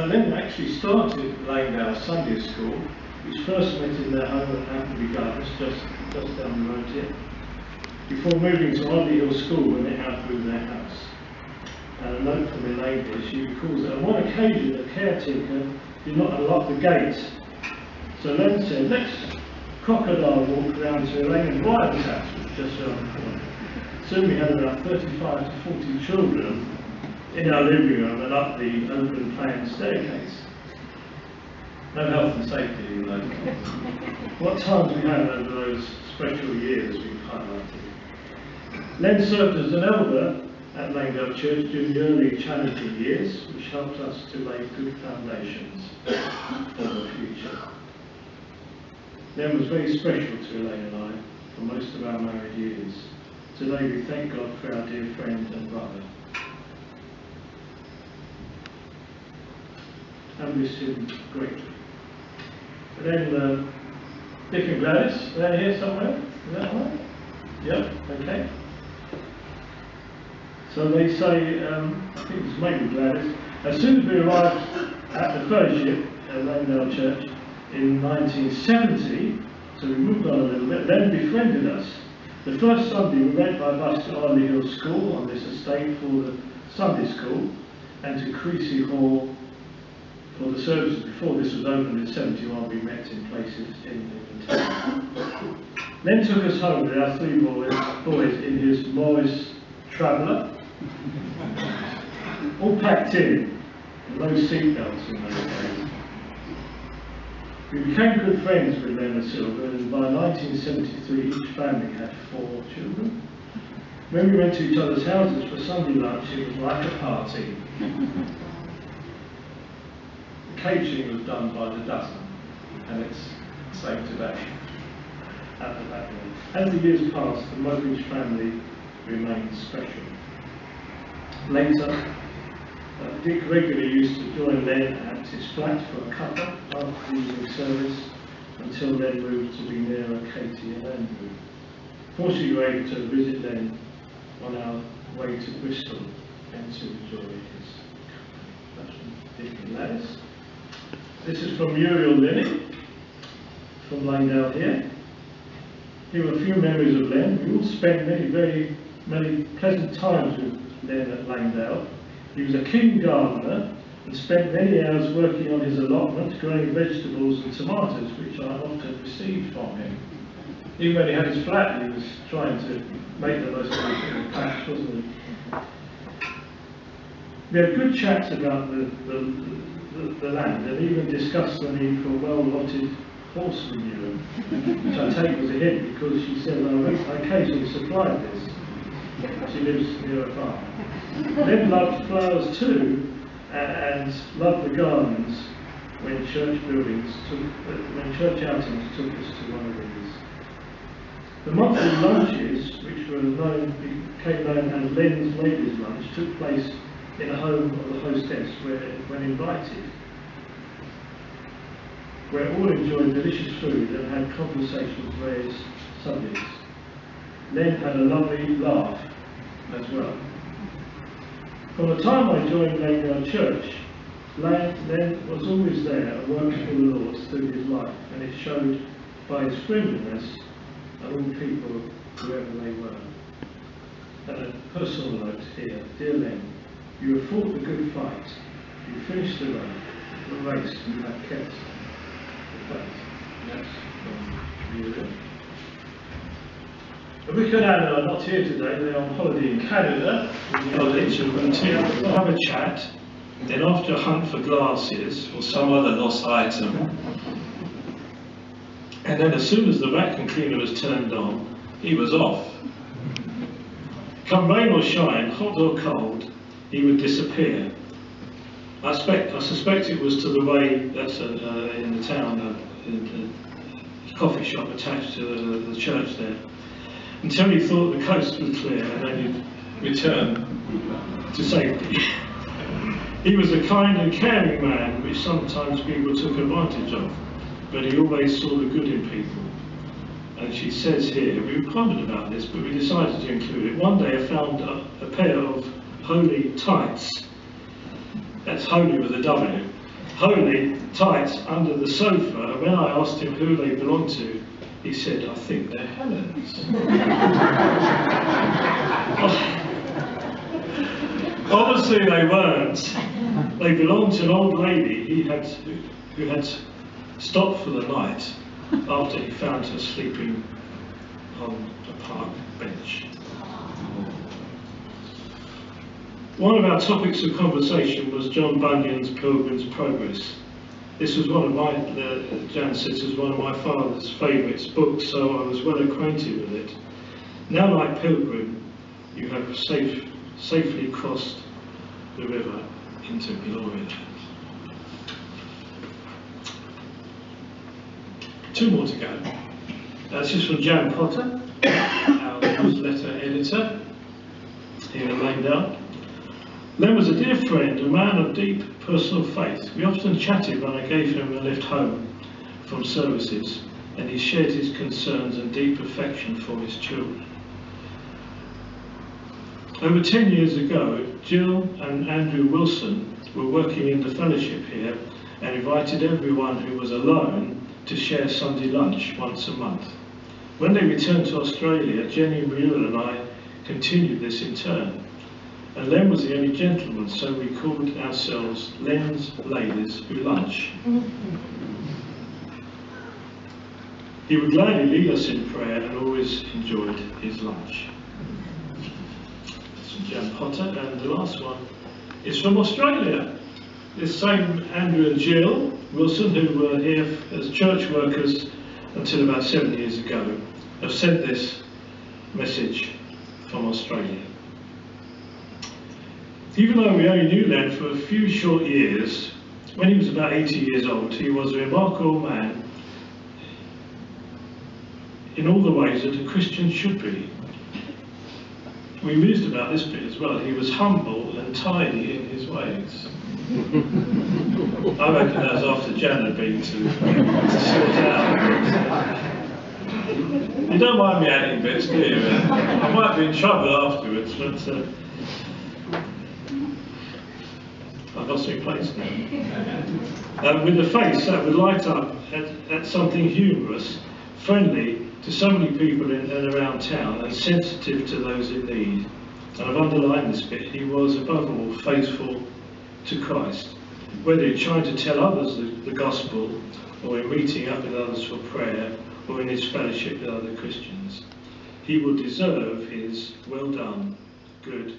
And then actually started Langdale Sunday School, which first met in their home at Appleby Gardens, just down the road here, before moving to Harley Hill School when they outgrew their house. And a note from Elaine here, she recalls that on one occasion the caretaker did not unlock the gate. So Len said, let's crocodile walk round to Elaine and Brian's house, which was just around the corner. Soon we had about 35 to 40 children in our living room and up the open plan staircase. No health and safety, you know. What times we had over those special years we've highlighted. Len served as an elder at Langdale Church during the early challenging years, which helped us to lay good foundations for the future. Len was very special to Elaine and I for most of our married years. Today we thank God for our dear friend and brother. And miss him greatly. And then Dick and Gladys, they're here somewhere, is that right? Yep, okay. So they say, I think it's maybe Gladys, as soon as we arrived at the fellowship at Langdale Church in 1970, so we moved on a little bit, then befriended us. The first Sunday we went by bus to Harley Hill School on this estate for the Sunday school, and to Creasy Hall for the services. Before this was opened in 71, we met in places in town. Then took us home with our three boys in his Morris Traveller, all packed in, and no seatbelts in those days. We became good friends with Len and Silver, and by 1973 each family had 4 children. When we went to each other's houses for Sunday lunch, it was like a party. The catering was done by the dozen, and it's the same today at the back end. As the years passed, the Mugridge family remained special. Later, Dick regularly used to join Len at his flat for a cuppa after the evening service, until Len moved to be nearer Katie and Andrew. Fortunately, we were able to visit Len on our way to Bristol and to enjoy his company. That's from Dick and Gladys. This is from Muriel Linney, from Langdale here. Here are a few memories of Len. We all spent many pleasant times with Len at Langdale. He was a keen gardener and spent many hours working on his allotment, growing vegetables and tomatoes, which I often received from him. Even when he had his flat, he was trying to make the most of the patch, wasn't he? We had good chats about the land, and even discussed the need for a well-allotted horse manure, which I take was a hint because she said, I occasionally supplied this. She lives near a farm. Len loved flowers too, and loved the gardens when church outings took us to one of these. The monthly lunches, which became known as Len's Ladies' Lunch, took place in a home of the hostess when invited, where all enjoyed delicious food and had conversations on various subjects. Len had a lovely laugh as well. From the time I joined Langdale Church, Len was always there and working for the Lord through his life, and it showed by his friendliness and all people, whoever they were. And a personal note here: dear Len, you have fought the good fight, you finished the race, you have kept the faith. That's from you. Rick and Anna are not here today, they're on holiday in Canada. We'll have a chat, then after a hunt for glasses or some other lost item, and then as soon as the vacuum cleaner was turned on, he was off. Come rain or shine, hot or cold, he would disappear. I suspect it was to the way that's in the town, the coffee shop attached to the church there, until he thought the coast was clear, and then he'd return to safety. He was a kind and caring man, which sometimes people took advantage of, but he always saw the good in people. And she says here, we were pondered about this, but we decided to include it. One day I found a pair of holy tights, that's holy with a W, holy tight under the sofa, and when I asked him who they belonged to, he said, I think they're Helen's. Obviously they weren't. They belonged to an old lady who had stopped for the night after he found her sleeping on a park bench. One of our topics of conversation was John Bunyan's Pilgrim's Progress. This was one of my, Jan says, was one of my father's favourite books, so I was well acquainted with it. Now, like Pilgrim, you have safely crossed the river into glory land. 2 more to go. This is from Jan Potter, our newsletter editor here in Langdale. Len was a dear friend, a man of deep personal faith. We often chatted when I gave him a lift home from services, and he shared his concerns and deep affection for his children. Over 10 years ago, Jill and Andrew Wilson were working in the fellowship here and invited everyone who was alone to share Sunday lunch once a month. When they returned to Australia, Jenny Mueller and I continued this in turn. And Len was the only gentleman, so we called ourselves Len's Ladies Who Lunch. He would gladly lead us in prayer and always enjoyed his lunch. That's from Jan Potter, and the last one is from Australia. This same Andrew and Jill Wilson, who were here as church workers until about 7 years ago, have sent this message from Australia. Even though we only knew Len for a few short years, when he was about 80 years old, he was a remarkable man in all the ways that a Christian should be. We mused about this bit as well. He was humble and tidy in his ways. I reckon that was after Jan had been to sort out. You don't mind me adding bits, do you? I might be in trouble afterwards, but I've lost my place now. With a face that would light up at something humorous, friendly to so many people in and around town, and sensitive to those in need. And I've underlined this bit. He was, above all, faithful to Christ, whether in trying to tell others the gospel, or in meeting up with others for prayer, or in his fellowship with other Christians. He will deserve his well done, good